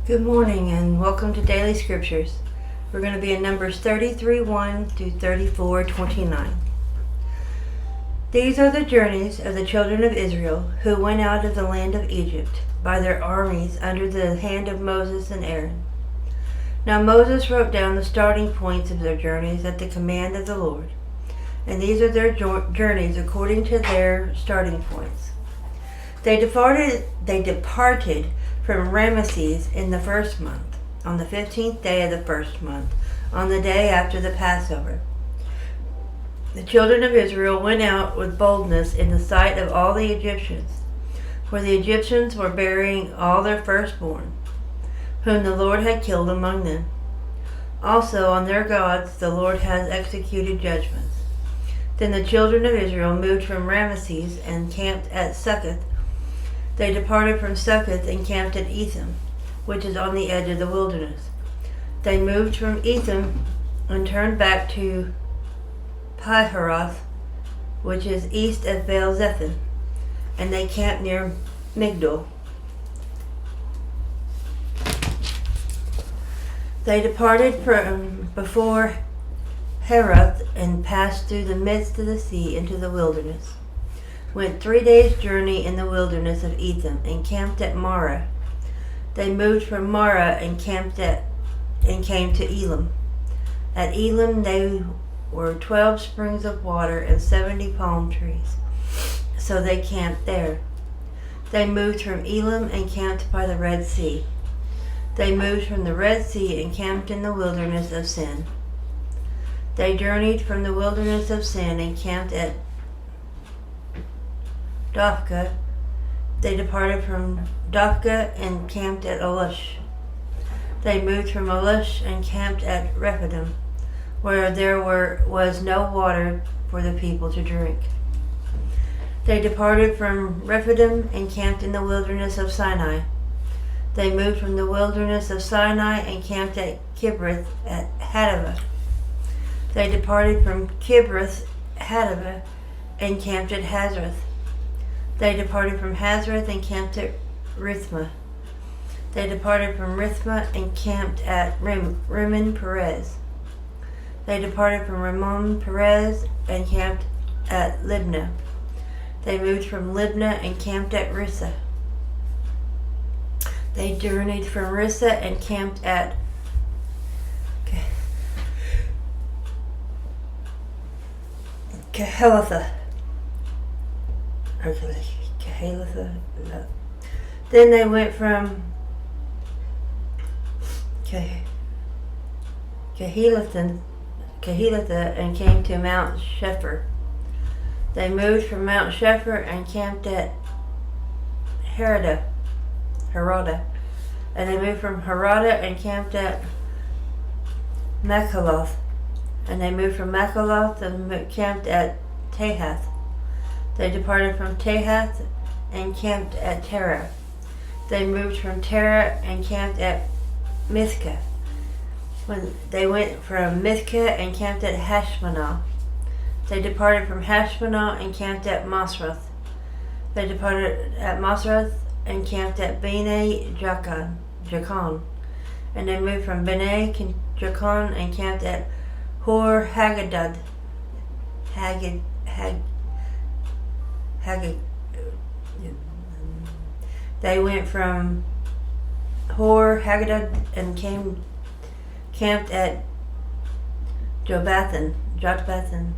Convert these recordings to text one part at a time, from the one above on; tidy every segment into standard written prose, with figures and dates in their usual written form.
Good morning and welcome to Daily Scriptures. We're going to be in Numbers 33:1 through 34:29. These are the journeys of the children of Israel who went out of the land of Egypt by their armies under the hand of Moses and Aaron. Now Moses wrote down the starting points of their journeys at the command of the Lord, and these are their journeys according to their starting points. They departed from Ramesses in the first month, on the 15th day of the first month, on the day after the Passover. The children of Israel went out with boldness in the sight of all the Egyptians, for the Egyptians were burying all their firstborn, whom the Lord had killed among them. Also on their gods the Lord has executed judgments. Then the children of Israel moved from Ramesses and camped at Succoth. They departed from Succoth and camped at Etham, which is on the edge of the wilderness. They moved from Etham and turned back to Piharoth, which is east of Baal-zephon, and they camped near Migdol. They departed from before Herath and passed through the midst of the sea into the wilderness. Went 3 days' journey in the wilderness of Etham and camped at Marah. They moved from Marah and came to Elim. At Elim they were 12 springs of water and 70 palm trees, so they camped there. They moved from Elim and camped by the Red Sea. They moved from the Red Sea and camped in the wilderness of Sin. They journeyed from the wilderness of Sin and camped at Dophkah. They departed from Dophkah and camped at Olush. They moved from Olush and camped at Rephidim, where there was no water for the people to drink. They departed from Rephidim and camped in the wilderness of Sinai. They moved from the wilderness of Sinai and camped at Kibroth at Hattaavah. They departed from Kibroth Hattaavah and camped at Hazarath. They departed from Hazarath and camped at Rithmah. They departed from Rithmah and camped at Rimmon Perez. They departed from Rimmon Perez and camped at Libnah. They moved from Libnah and camped at Rissah. They journeyed from Rissah and camped at Kehelathah. Then they went from Kehelathah and came to Mount Shepher. They moved from Mount Shepher and camped at Harada. And they moved from Harada and camped at Makheloth. And they moved from Makheloth and camped at Tahath. They departed from Tahath and camped at Terah. They moved from Terah and camped at Mithkah. They went from Mithkah and camped at Hashmanah. They departed from Hashmanah and camped at Masroth. They departed at Masroth and camped at Bene Jaakan. And they moved from Bene Jaakan and camped at Hor Haggidgad. They went from Hor Haggidgad and camped at Jotbathan.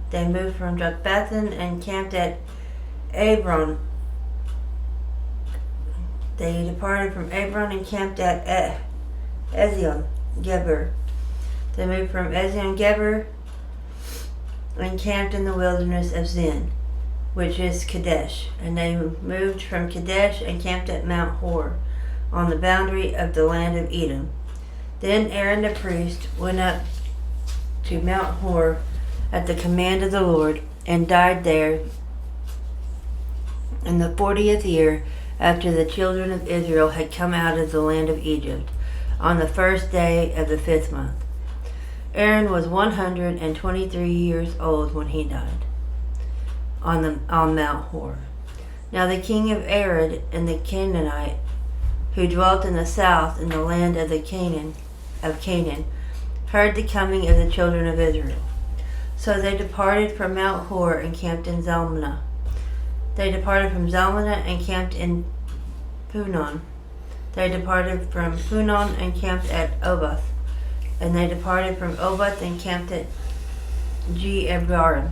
They moved from Jotbathan and camped at Abron. They departed from Abron and camped at Ezion Geber. They moved from Ezion Geber and camped in the wilderness of Zin, which is Kadesh. And they moved from Kadesh and camped at Mount Hor, on the boundary of the land of Edom. Then Aaron the priest went up to Mount Hor at the command of the Lord, and died there in the 40th year after the children of Israel had come out of the land of Egypt, on the first day of the 5th month. Aaron was 123 years old when he died on Mount Hor. Now the king of Arad and the Canaanite who dwelt in the south in the land of Canaan, heard the coming of the children of Israel. So they departed from Mount Hor and camped in Zalmunna. They departed from Zalmunna and camped in Punon. They departed from Punon and camped at Oboth. And they departed from Oboth and camped at Jeabarim,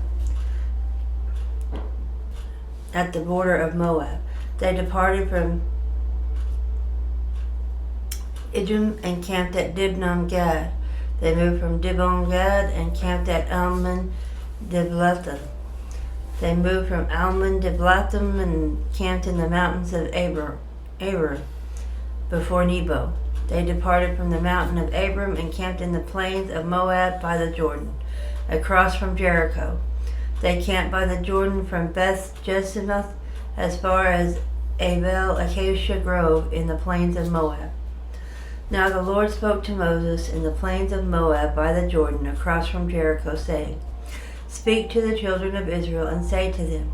at the border of Moab. They departed from Idum and camped at Dibon Gad. They moved from Dibon Gad and camped at Almon Diblathim. They moved from Almon Diblathim and camped in the mountains of Abraham before Nebo. They departed from the mountain of Abram and camped in the plains of Moab by the Jordan, across from Jericho. They camped by the Jordan from Beth Jesimoth as far as Abel Acacia Grove in the plains of Moab. Now the Lord spoke to Moses in the plains of Moab by the Jordan, across from Jericho, saying, Speak to the children of Israel and say to them,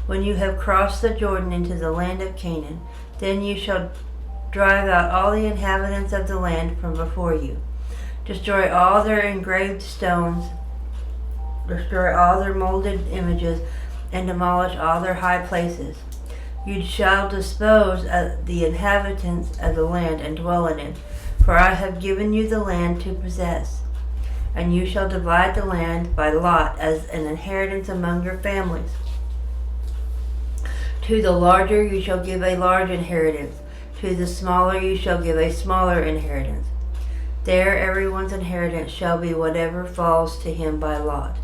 When you have crossed the Jordan into the land of Canaan, then you shall drive out all the inhabitants of the land from before you. Destroy all their engraved stones, destroy all their molded images, and demolish all their high places. You shall dispose of the inhabitants of the land and dwell in it, for I have given you the land to possess. And you shall divide the land by lot as an inheritance among your families. To the larger you shall give a large inheritance, to the smaller you shall give a smaller inheritance. There everyone's inheritance shall be whatever falls to him by lot.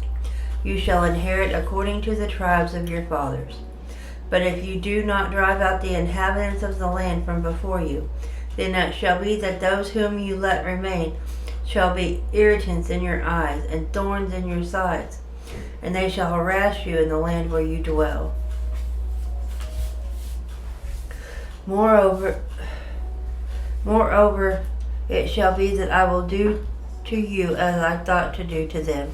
You shall inherit according to the tribes of your fathers. But if you do not drive out the inhabitants of the land from before you, then it shall be that those whom you let remain shall be irritants in your eyes and thorns in your sides, and they shall harass you in the land where you dwell. Moreover, it shall be that I will do to you as I thought to do to them.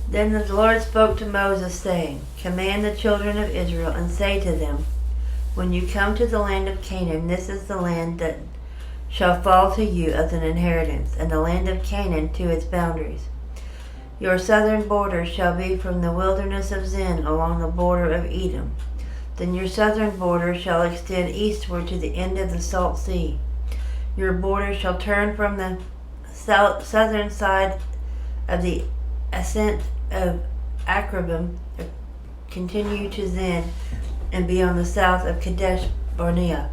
Then the Lord spoke to Moses, saying, Command the children of Israel, and say to them, When you come to the land of Canaan, this is the land that shall fall to you as an inheritance, and the land of Canaan to its boundaries. Your southern border shall be from the wilderness of Zin along the border of Edom. Then your southern border shall extend eastward to the end of the Salt Sea. Your border shall turn from the southern side of the ascent of Akrabim, continue to Zin, and be on the south of Kadesh Barnea.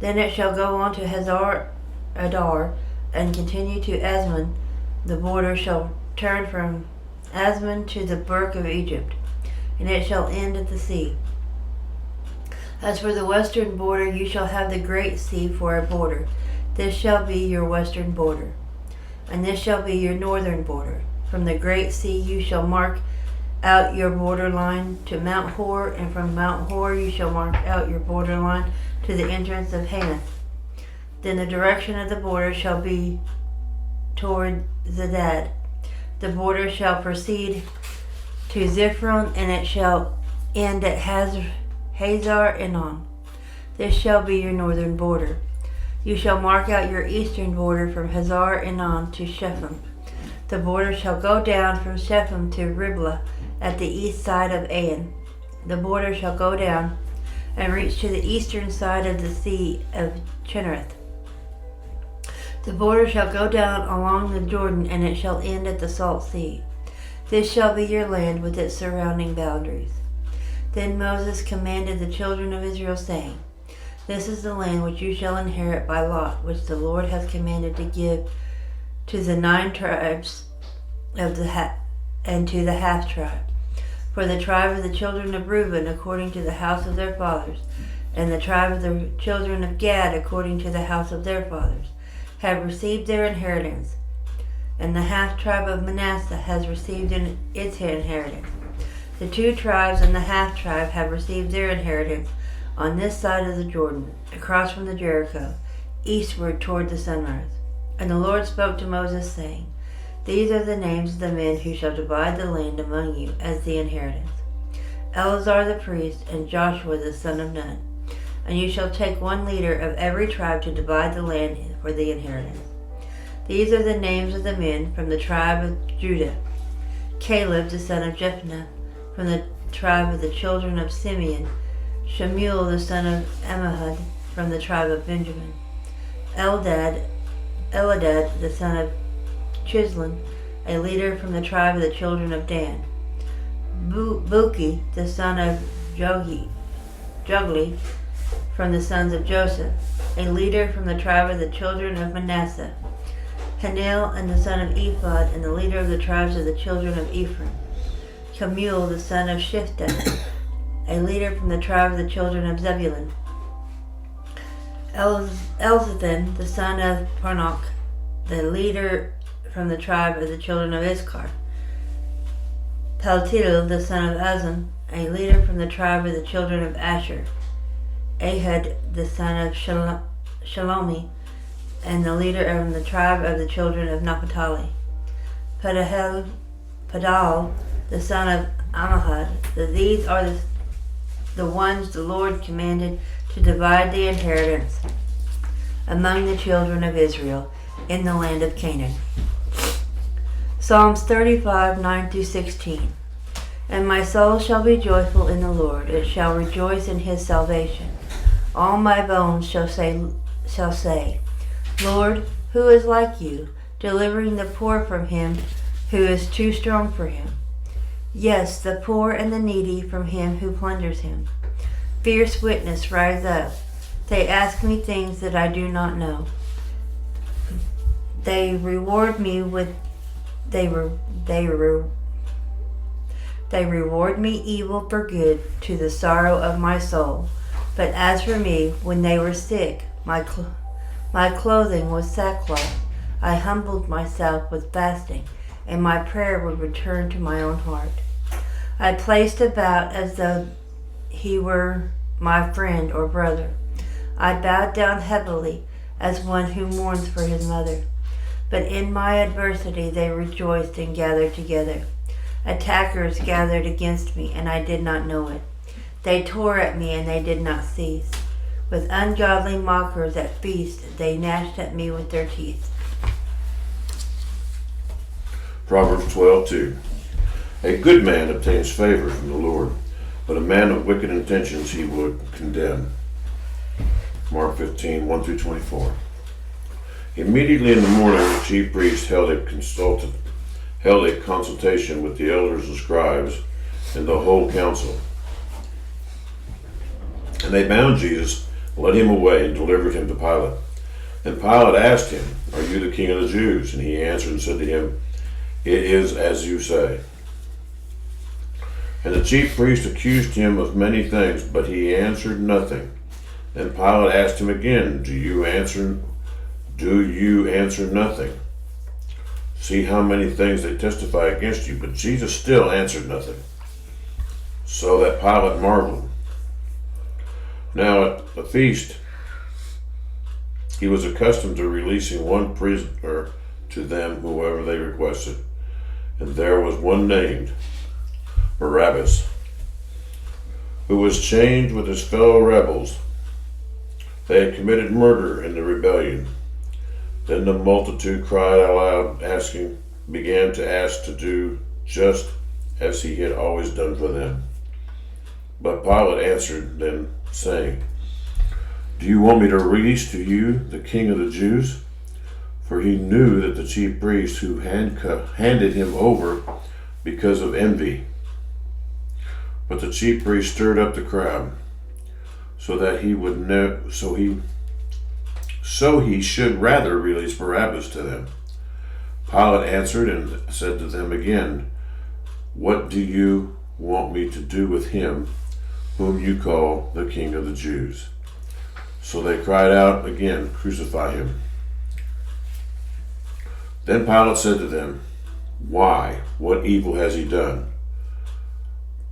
Then it shall go on to Hazar Adar, and continue to Asmon. The border shall turn from Asmon to the Berk of Egypt, and it shall end at the sea. As for the western border, you shall have the great sea for a border. This shall be your western border. And this shall be your northern border. From the great sea you shall mark out your borderline to Mount Hor, and from Mount Hor you shall mark out your borderline to the entrance of Hamath. Then the direction of the border shall be toward Zedad. The border shall proceed to Ziphron, and it shall end at Hazar Enon. This shall be your northern border. You shall mark out your eastern border from Hazar Enon to Shephem. The border shall go down from Shephem to Riblah at the east side of Ain. The border shall go down and reach to the eastern side of the sea of Chinnereth. The border shall go down along the Jordan, and it shall end at the Salt Sea. This shall be your land with its surrounding boundaries. Then Moses commanded the children of Israel, saying, This is the land which you shall inherit by lot, which the Lord hath commanded to give to the 9 tribes of and to the half tribe. For the tribe of the children of Reuben according to the house of their fathers, and the tribe of the children of Gad according to the house of their fathers, have received their inheritance, and the half tribe of Manasseh has received its inheritance. The 2 tribes and the half tribe have received their inheritance on this side of the Jordan, across from the Jericho, eastward toward the sunrise. And the Lord spoke to Moses, saying, These are the names of the men who shall divide the land among you as the inheritance: Eleazar the priest, and Joshua the son of Nun, and you shall take one leader of every tribe to divide the land for the inheritance. These are the names of the men from the tribe of Judah. Caleb, the son of Jephunneh, from the tribe of the children of Simeon. Shemuel, the son of Ammihud, from the tribe of Benjamin. Eldad, the son of Chislon, a leader from the tribe of the children of Dan. Buki, the son of Jogli, from the sons of Joseph, a leader from the tribe of the children of Manasseh. Hanel, and the son of Ephod, and the leader of the tribes of the children of Ephraim. Kemuel, the son of Shiphtah, a leader from the tribe of the children of Zebulun. Elzathan, the son of Parnach, the leader from the tribe of the children of Issachar. Paltiel, the son of Azan, a leader from the tribe of the children of Asher. Ahud, the son of Shalomi, and the leader of the tribe of the children of Naphtali. Padal, the son of Ammihud. These are the ones the Lord commanded to divide the inheritance among the children of Israel in the land of Canaan. Psalms 35, 9-16. And my soul shall be joyful in the Lord, it shall rejoice in his salvation. All my bones shall say, Lord, who is like you, delivering the poor from him who is too strong for him? Yes, the poor and the needy from him who plunders him. Fierce witness, rise up. They ask me things that I do not know. They reward me evil for good to the sorrow of my soul. But as for me, when they were sick, my clothing was sackcloth. I humbled myself with fasting, and my prayer would return to my own heart. I placed about as though he were my friend or brother. I bowed down heavily as one who mourns for his mother. But in my adversity they rejoiced and gathered together. Attackers gathered against me, and I did not know it. They tore at me, and they did not cease. With ungodly mockers at feast, they gnashed at me with their teeth. Proverbs 12:2. A good man obtains favor from the Lord, but a man of wicked intentions he would condemn. Mark 15:1-24. Immediately in the morning, the chief priest held a consultation with the elders and scribes and the whole council. And they bound Jesus, led him away, and delivered him to Pilate. Then Pilate asked him, Are you the king of the Jews? And he answered and said to him, It is as you say. And the chief priest accused him of many things, but he answered nothing. Then Pilate asked him again, Do you answer nothing? See how many things they testify against you. But Jesus still answered nothing, so that Pilate marveled. Now at the feast, he was accustomed to releasing one prisoner to them, whoever they requested. And there was one named Barabbas, who was chained with his fellow rebels. They had committed murder in the rebellion. Then the multitude cried aloud, began to ask to do just as he had always done for them. But Pilate answered them, saying, Do you want me to release to you the king of the Jews? For he knew that the chief priests who handed him over because of envy. But the chief priest stirred up the crowd, so that he should rather release Barabbas to them. Pilate answered and said to them again, What do you want me to do with him whom you call the king of the Jews? So they cried out again, Crucify him. Then Pilate said to them, Why? What evil has he done?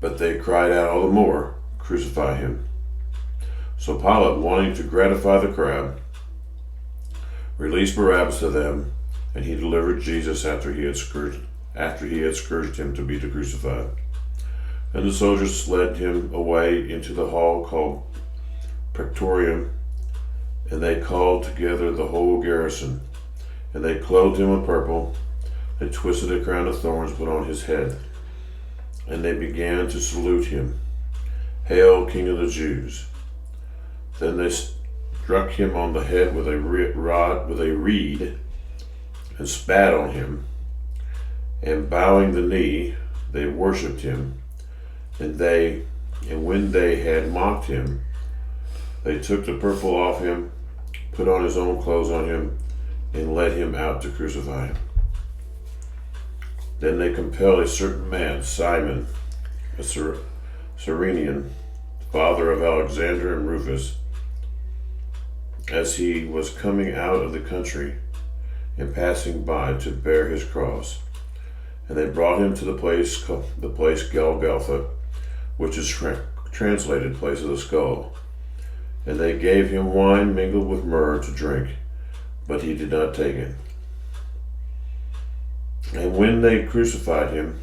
But they cried out all the more, Crucify him. So Pilate, wanting to gratify the crowd, released Barabbas to them, and he delivered Jesus after he had scourged him to be crucified. And the soldiers led him away into the hall called praetorium, and they called together the whole garrison. And they clothed him in purple, they twisted a crown of thorns put on his head, and they began to salute him, "Hail, King of the Jews!" Then they struck him on the head with a reed, and spat on him, and bowing the knee, they worshipped him. And when they had mocked him, they took the purple off him, put on his own clothes on him, and led him out to crucify him. Then they compelled a certain man, Simon, a Cyrenian, father of Alexander and Rufus, as he was coming out of the country and passing by, to bear his cross. And they brought him to the place Golgotha, which is translated place of the skull. And they gave him wine mingled with myrrh to drink, but he did not take it. And when they crucified him,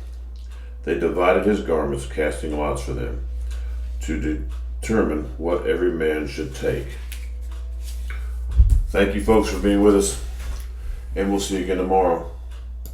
they divided his garments, casting lots for them, to determine what every man should take. Thank you, folks, for being with us, and we'll see you again tomorrow.